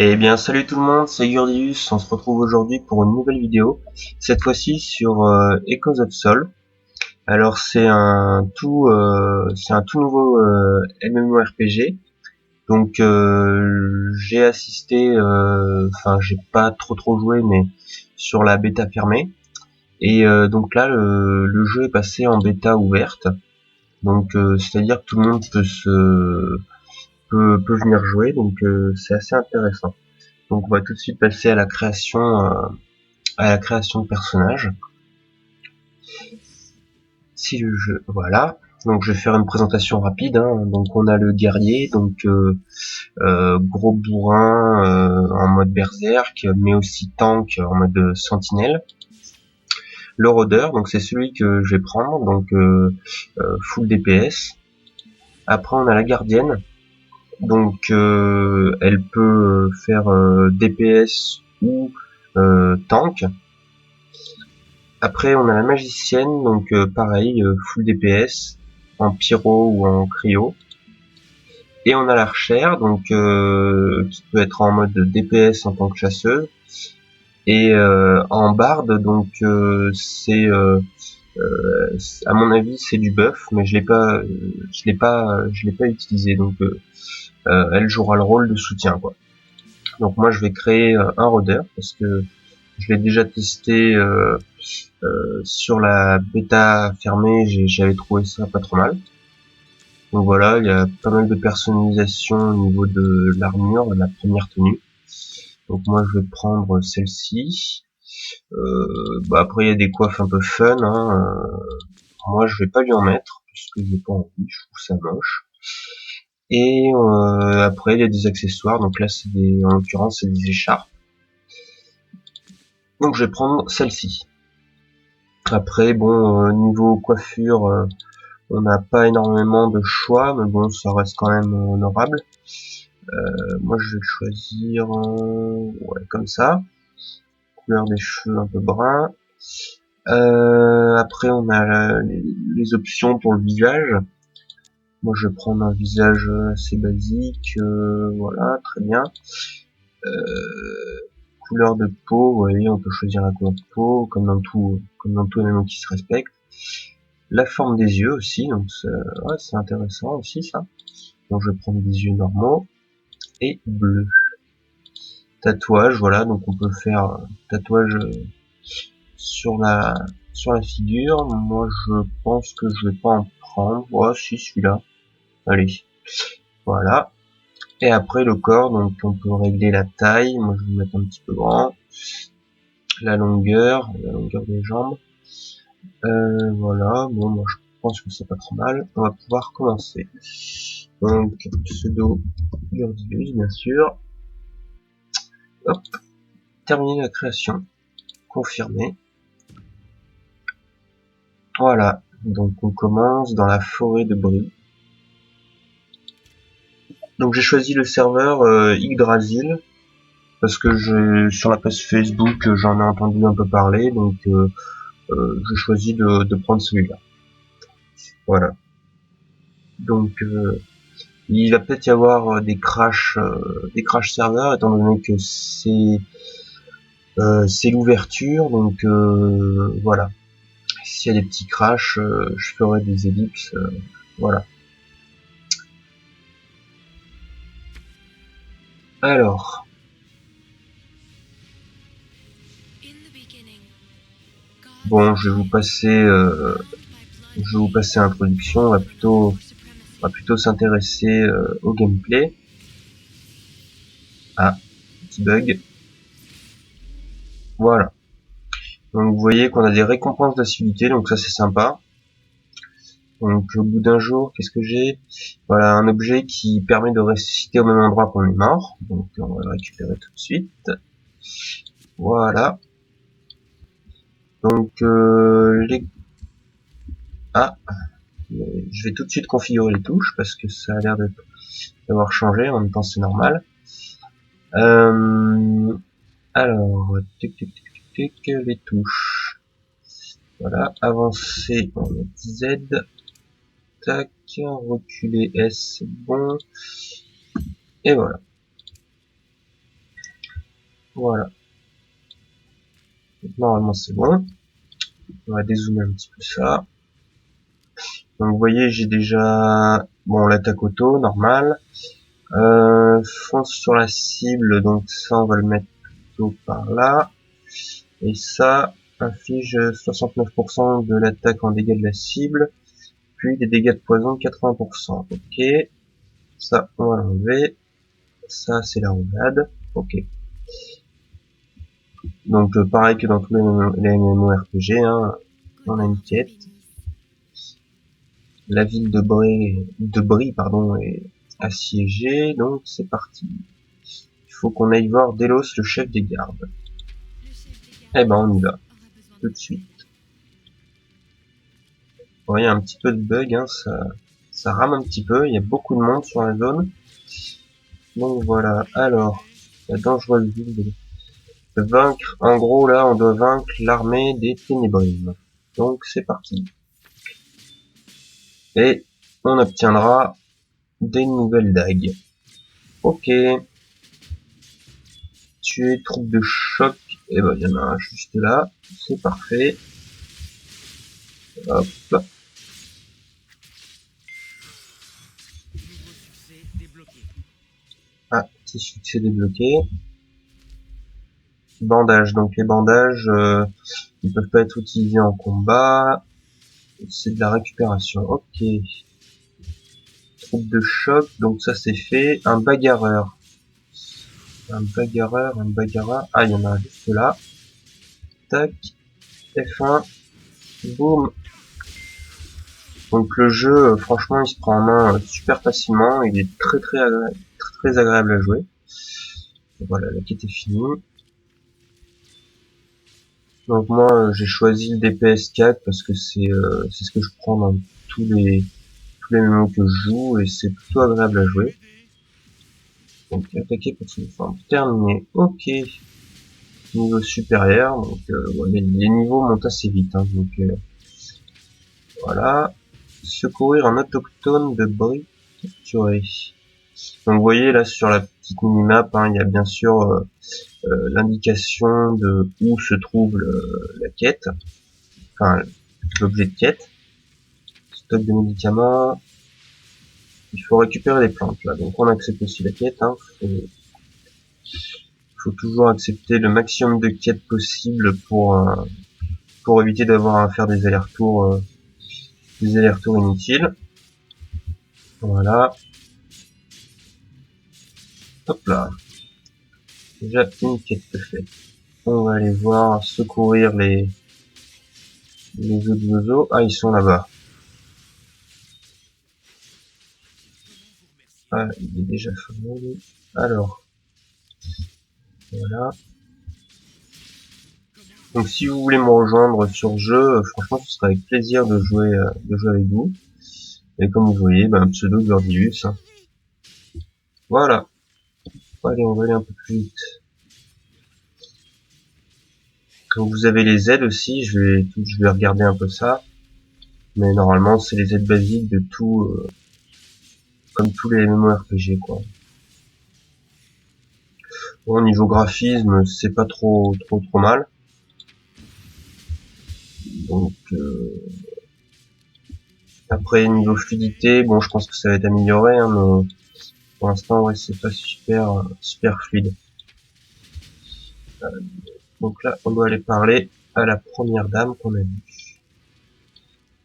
Eh bien salut tout le monde, c'est Gurdius, on se retrouve aujourd'hui pour une nouvelle vidéo, cette fois-ci sur Echoes of Soul. Alors c'est un tout nouveau MMORPG, donc j'ai assisté, enfin j'ai pas trop joué mais sur la bêta fermée, et donc là le jeu est passé en bêta ouverte, donc c'est-à-dire que tout le monde peut venir jouer, donc c'est assez intéressant. Donc on va tout de suite passer à la création de personnages. Si le jeu, voilà. Donc je vais faire une présentation rapide. Donc on a le guerrier, donc gros bourrin en mode berserk, mais aussi tank en mode sentinelle. Le rôdeur, donc c'est celui que je vais prendre, donc full DPS. Après on a la gardienne, donc elle peut faire DPS ou tank. Après, on a la magicienne, donc pareil, full DPS, en pyro ou en cryo. Et on a l'archère, donc qui peut être en mode DPS en tant que chasseuse. Et en barde, donc à mon avis, c'est du buff, mais je l'ai pas utilisé. Donc elle jouera le rôle de soutien, quoi. Donc moi, je vais créer un rôdeur parce que je l'ai déjà testé. Sur la bêta fermée, j'avais trouvé ça pas trop mal. Donc voilà, il y a pas mal de personnalisation au niveau de l'armure, la première tenue. Donc moi je vais prendre celle-ci. Après il y a des coiffes un peu fun. Moi je vais pas lui en mettre parce que j'ai pas envie, je trouve ça moche. Et après il y a des accessoires. Donc là en l'occurrence c'est des écharpes. Donc je vais prendre celle-ci. Après bon niveau coiffure. On n'a pas énormément de choix, mais bon, ça reste quand même honorable. Moi, je vais choisir ouais, comme ça. Couleur des cheveux un peu brun. Après, on a les options pour le visage. Moi, je vais prendre un visage assez basique. Voilà, très bien. Couleur de peau, vous voyez, on peut choisir la couleur de peau, comme dans tout MMO qui se respecte. La forme des yeux aussi, donc ouais, c'est intéressant aussi ça. Donc je vais prendre des yeux normaux et bleus. Tatouage, voilà, donc on peut faire tatouage sur la figure. Moi je pense que je vais pas en prendre. Oh si, celui-là. Allez, voilà. Et après le corps, donc on peut régler la taille. Moi je vais mettre un petit peu grand. La longueur des jambes. Voilà, bon moi je pense que c'est pas trop mal. On va pouvoir commencer. Donc pseudo Gurdius bien sûr. Hop, terminer la création. Confirmer. Voilà, donc on commence dans la forêt de Brie. Donc j'ai choisi le serveur Yggdrasil parce que sur la page Facebook j'en ai entendu un peu parler, donc j'ai choisi de prendre celui-là. Voilà. Donc il va peut-être y avoir des crash serveurs étant donné que c'est l'ouverture, donc voilà. S'il y a des petits crashs, je ferai des ellipses, voilà. Alors, bon, je vais vous passer l'introduction. On va plutôt s'intéresser au gameplay. Ah, petit bug. Voilà. Donc vous voyez qu'on a des récompenses d'assiduité, donc ça c'est sympa. Donc au bout d'un jour, qu'est-ce que j'ai? Voilà, un objet qui permet de ressusciter au même endroit qu'on est mort. Donc on va le récupérer tout de suite. Voilà. Donc ah, je vais tout de suite configurer les touches parce que ça a l'air d'avoir changé. En même temps, c'est normal. Alors, les touches. Voilà, avancer, on met Z. Tac, reculer S, c'est bon. Et voilà. Voilà. Donc, normalement c'est bon. On va dézoomer un petit peu ça. Donc vous voyez, j'ai déjà bon l'attaque auto normal. Fonce sur la cible, donc ça on va le mettre plutôt par là. Et ça inflige 69% de l'attaque en dégâts de la cible, puis des dégâts de poison de 80%. Ok, ça on va l'enlever. Ça c'est la roulade. Ok. Donc pareil que dans tous les MMORPG, hein, on a une quête. La ville de Brie pardon, est assiégée, donc c'est parti. Il faut qu'on aille voir Delos, le chef des gardes. Eh ben on y va, tout de suite. Bon, il y a un petit peu de bug, hein, ça rame un petit peu, il y a beaucoup de monde sur la zone. Donc voilà, alors, la dangereuse ville de vaincre, en gros là on doit vaincre l'armée des ténébrimes. Donc c'est parti. Et on obtiendra des nouvelles dagues. Ok. Tuer troupe de choc. Et ben il y en a un juste là. C'est parfait. Hop. Ah, petit succès débloqué. Bandages. Donc les bandages, ils peuvent pas être utilisés en combat. C'est de la récupération. Ok. Troupe de choc. Donc ça c'est fait. Un bagarreur. Un bagarreur. Ah, il y en a un juste là. Tac. F1. Boum. Donc le jeu, franchement, il se prend en main super facilement. Il est très agréable à jouer. Voilà, la quête est finie. Donc moi, j'ai choisi le DPS 4 parce que c'est ce que je prends dans tous les MMO que je joue et c'est plutôt agréable à jouer. Donc attaquer pour une forme terminée. Ok. Niveau supérieur. Donc ouais, les niveaux montent assez vite. Hein, donc voilà. Secourir un autochtone de Brie capturé. Donc vous voyez là sur la petite minimap, hein, il y a bien sûr l'indication de où se trouve la quête, enfin l'objet de quête. Stock de médicaments. Il faut récupérer des plantes là, donc on accepte aussi la quête. Hein. Faut toujours accepter le maximum de quêtes possible pour éviter d'avoir à faire des allers-retours inutiles. Voilà. Hop là. Déjà une quête de fait. On va aller voir secourir les autres oiseaux. Ah, ils sont là-bas. Ah, il est déjà formé. Alors, voilà. Donc si vous voulez me rejoindre sur le jeu, franchement ce serait avec plaisir de jouer avec vous. Et comme vous voyez, pseudo Gordius. Hein. Voilà. Allez, on va aller un peu plus vite. Donc vous avez les aides aussi, je vais regarder un peu ça. Mais normalement c'est les aides basiques de tout, comme tous les MMORPG quoi. Bon, niveau graphisme, c'est pas trop mal. Donc après niveau fluidité, bon je pense que ça va être amélioré, hein, mais pour l'instant ouais c'est pas super fluide. Donc là on doit aller parler à la première dame qu'on a vue.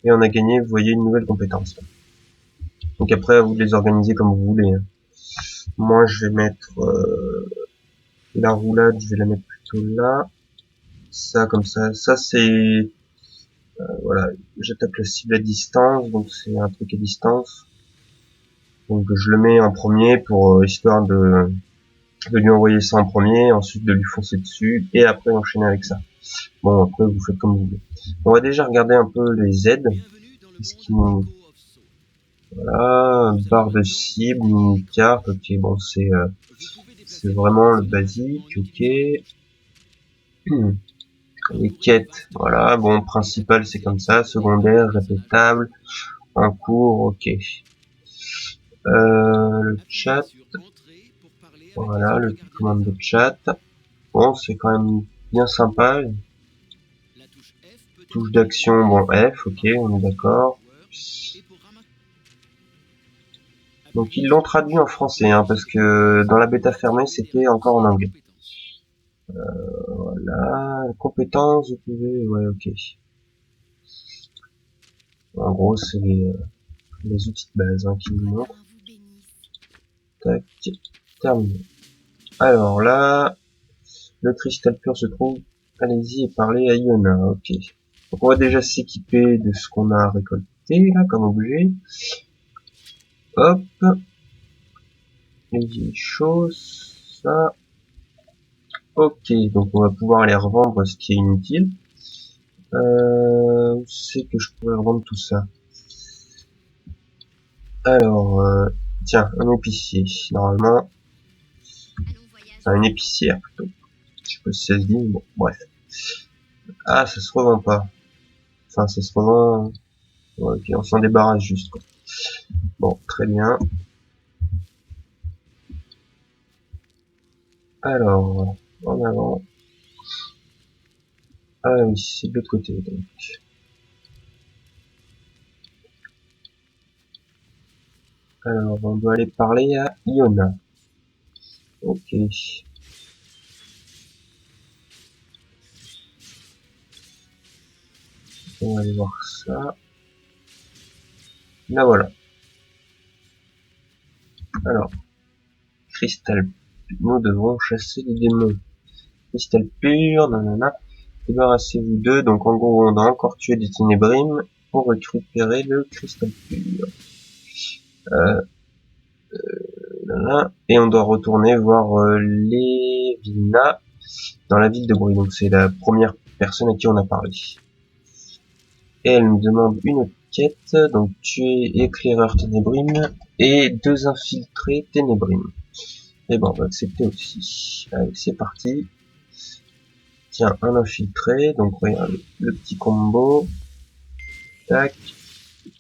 Et on a gagné, vous voyez, une nouvelle compétence. Donc après à vous de les organiser comme vous voulez. Hein. Moi je vais mettre la roulade, je vais la mettre plutôt là. Ça comme ça c'est voilà, j'attaque la cible à distance, donc c'est un truc à distance. Donc je le mets en premier pour histoire de lui envoyer ça en premier, ensuite de lui foncer dessus, et après enchaîner avec ça. Bon, après vous faites comme vous voulez. On va déjà regarder un peu les aides. Qu'est-ce qui nous... Voilà, barre de cible, mini-carte, ok, bon c'est vraiment le basique, ok. Les quêtes, voilà, bon, principal c'est comme ça, secondaire, répétable, en cours, ok. Le chat, voilà, le commande de chat. Bon, c'est quand même bien sympa. Touche d'action, bon F, ok, on est d'accord. Donc ils l'ont traduit en français, hein, parce que dans la bêta fermée, c'était encore en anglais. Voilà, compétences, vous pouvez, ouais, ok. En gros, c'est les outils de base hein, qui nous montrent. Tac, terminé. Alors là, le cristal pur se trouve. Allez-y et parlez à Iona, ok. Donc on va déjà s'équiper de ce qu'on a récolté là comme objet. Hop, les vieilles choses, ça. Ok, donc on va pouvoir aller revendre ce qui est inutile. Où c'est que je pourrais revendre tout ça? Alors, tiens, un épicier, normalement. Enfin, une épicière plutôt. Je sais pas si ça se dit, mais bon, bref. Ah, ça se revend pas. Enfin, ça se revend. Ouais, ok, on s'en débarrasse juste, quoi. Bon, très bien. Alors, en avant. Ah oui, c'est de l'autre côté, donc. Alors, on doit aller parler à Iona. Ok. On va aller voir ça. Là, voilà. Alors, cristal. Nous devons chasser les démons. Cristal pur, nanana. Débarrassez-vous d'eux. Donc, en gros, on doit encore tuer des ténébrimes pour récupérer le cristal pur. Euh, et on doit retourner voir Lévina dans la ville de Bruy. Donc, c'est la première personne à qui on a parlé. Et elle nous demande une quête, donc tuer éclaireur ténébrime et 2 infiltrés ténébrime. Et bon, on va accepter aussi. Allez, c'est parti. Tiens, un infiltré, donc regarde le petit combo. Tac,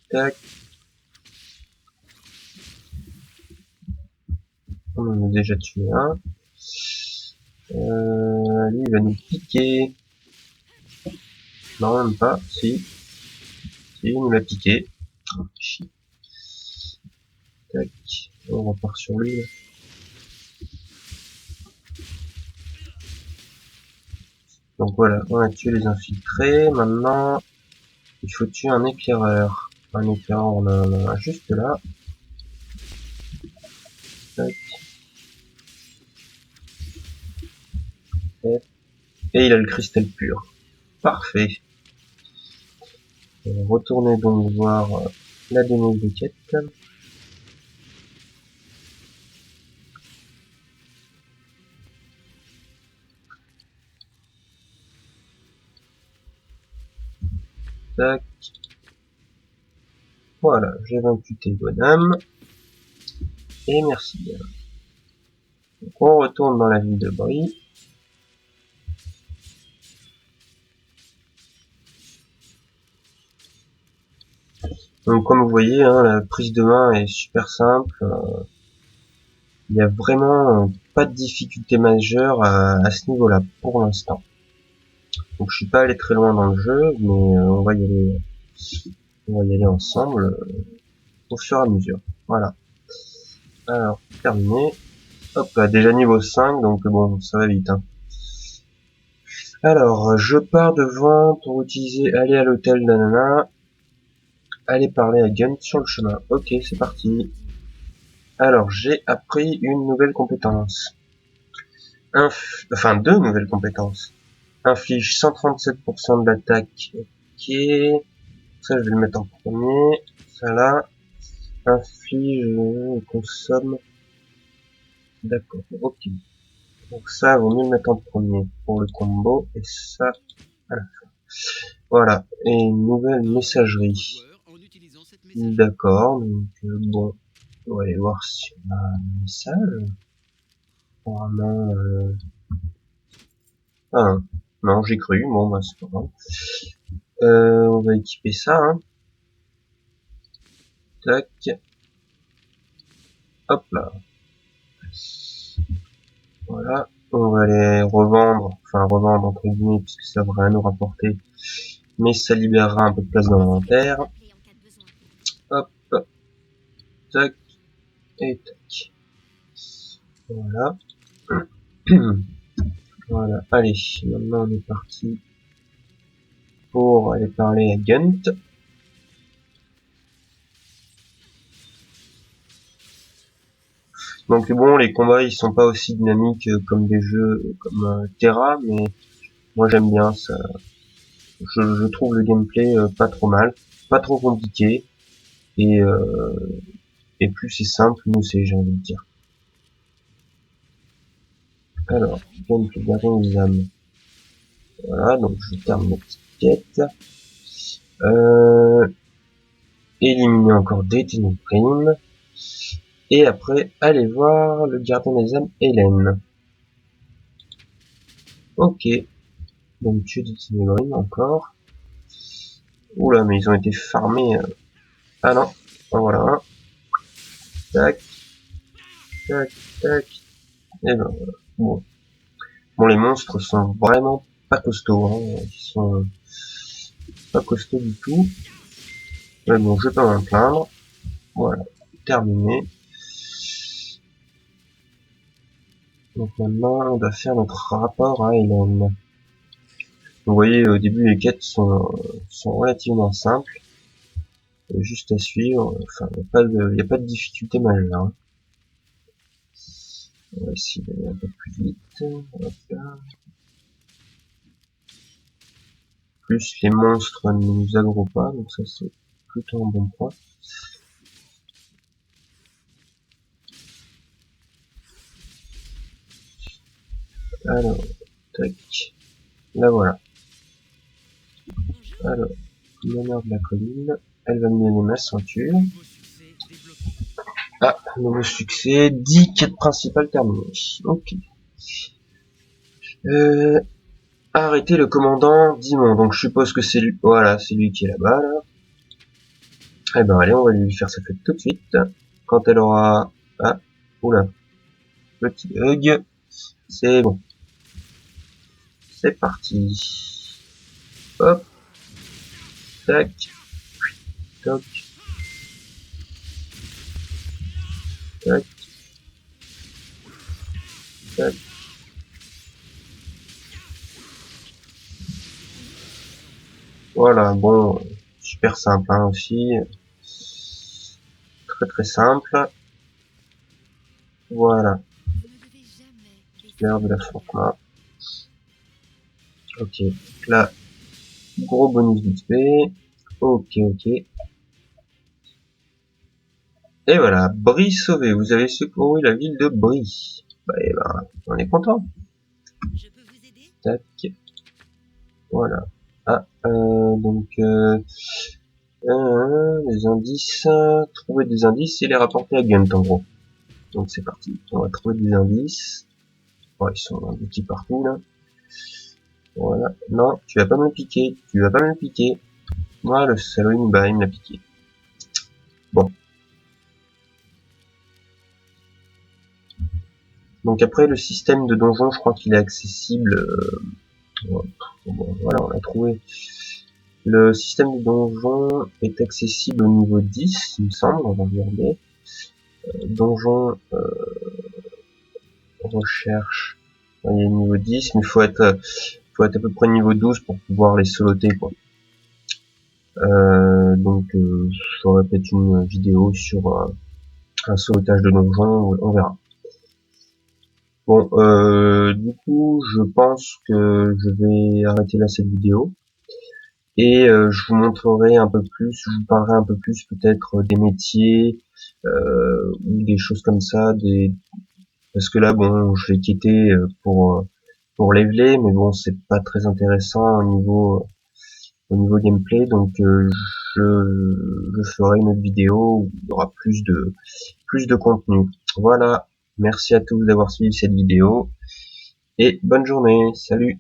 tac. On en a déjà tué un. Lui, il va nous piquer. Non, même pas. Si, il nous l'a piqué. Oh, chier. Tac. On repart sur lui. Donc voilà, on a tué les infiltrés. Maintenant, il faut tuer un éclaireur. Un éclaireur, on en a juste là. Tac. Et il a le cristal pur. Parfait. Retournez donc voir la démo de quête. Tac. Voilà, j'ai vaincu tes bonhommes. Et merci. Donc on retourne dans la ville de Brie. Donc comme vous voyez, hein, la prise de main est super simple. Il n'y a vraiment pas de difficulté majeure à ce niveau-là pour l'instant. Donc je suis pas allé très loin dans le jeu, mais on va y aller ensemble au fur et à mesure. Voilà. Alors terminé. Hop là, déjà niveau 5, donc bon, ça va vite. Hein. Alors, je pars devant pour utiliser aller à l'hôtel d'Anana. Aller parler à Gun sur le chemin. Ok, c'est parti. Alors, j'ai appris une nouvelle compétence. Enfin, 2 nouvelles compétences. Inflige 137% d'attaque. Ok. Ça, je vais le mettre en premier. Ça là. Inflige, consomme. D'accord, ok. Donc ça, vaut mieux le mettre en premier pour le combo. Et ça, à la fin. Voilà. Et une nouvelle messagerie. D'accord, donc bon. On va aller voir si on a un message. Apparemment, ah, non, j'ai cru. Bon, bah, c'est pas grave. On va équiper ça, hein. Tac. Hop là. Voilà. On va aller revendre enfin revendre entre guillemets, puisque ça va rien nous rapporter, mais ça libérera un peu de place dans l'inventaire. Hop, hop, tac, et tac. Voilà. Voilà, allez, maintenant on est parti pour aller parler à Gunt. Donc bon, les combats ils sont pas aussi dynamiques comme des jeux comme Terra, mais moi j'aime bien ça. Je trouve le gameplay pas trop mal, pas trop compliqué, et, plus c'est simple, mieux c'est, j'ai envie de dire. Alors, gameplay, gardien des âmes. Voilà, donc je termine ma petite quête. Éliminer encore des Ténébrines. Et après, allez voir le gardien des âmes, Hélène. Ok. Donc tuer des Ténébrines encore. Oula, mais ils ont été farmés. Ah non. Voilà un. Tac. Tac. Tac. Et ben voilà. Bon. Bon, les monstres sont vraiment pas costauds. Hein. Ils sont pas costauds du tout. Mais bon, je vais pas m'en plaindre. Voilà. Terminé. Donc maintenant, on va faire notre rapport à Hélène. Vous voyez, au début, les quêtes sont relativement simples, juste à suivre. Enfin, il n'y a pas de difficulté majeure. Hein. On va essayer d'aller un peu plus vite. Hop là. Plus les monstres ne nous aggroent pas, donc ça c'est plutôt un bon point. Alors, tac. Là voilà. Alors, meneur de la colline. Elle va me donner ma ceinture. Ah, nouveau succès. 10 quêtes principales terminées. Ok. Arrêter le commandant Dimon. Donc je suppose que c'est lui. Voilà, c'est lui qui est là-bas. Là. Eh ben allez, on va lui faire sa fête tout de suite. Quand elle aura... Ah, oula. Petit bug. C'est bon. C'est parti. Hop. Tac. Toc. Tac. Tac. Voilà, bon. Super simple hein, aussi. Très très simple. Voilà. L'heure de la format. Ok. Là, gros bonus d'XP. Ok, ok. Et voilà, Brie sauvée. Vous avez secouru la ville de Brie. Bah, et ben, on est content. Tac. Voilà. Ah, donc, les indices. Trouver des indices et les rapporter à Gunt, en gros. Donc, c'est parti. On va trouver des indices. Oh, ils sont indiqués partout, là. Voilà. Non, tu vas pas me le piquer. Tu vas pas me le piquer. Moi, le salaud, il me l'a piqué. Bon. Donc après, le système de donjon, je crois qu'il est accessible. Bon, voilà, on l'a trouvé. Le système de donjon est accessible au niveau 10, il me semble. On va regarder. Donjon recherche. Il y a niveau 10, mais faut être à peu près niveau 12 pour pouvoir les soloter, quoi. Donc, j'aurai peut-être une vidéo sur un solotage de donjon, on verra. Bon, du coup, je pense que je vais arrêter là cette vidéo. Et je vous montrerai un peu plus, je vous parlerai un peu plus peut-être des métiers, ou des choses comme ça, parce que là, bon, je vais quitter pour leveler, mais bon, c'est pas très intéressant au niveau gameplay, donc je ferai une autre vidéo où il y aura plus de contenu. Voilà, merci à tous d'avoir suivi cette vidéo et bonne journée, salut.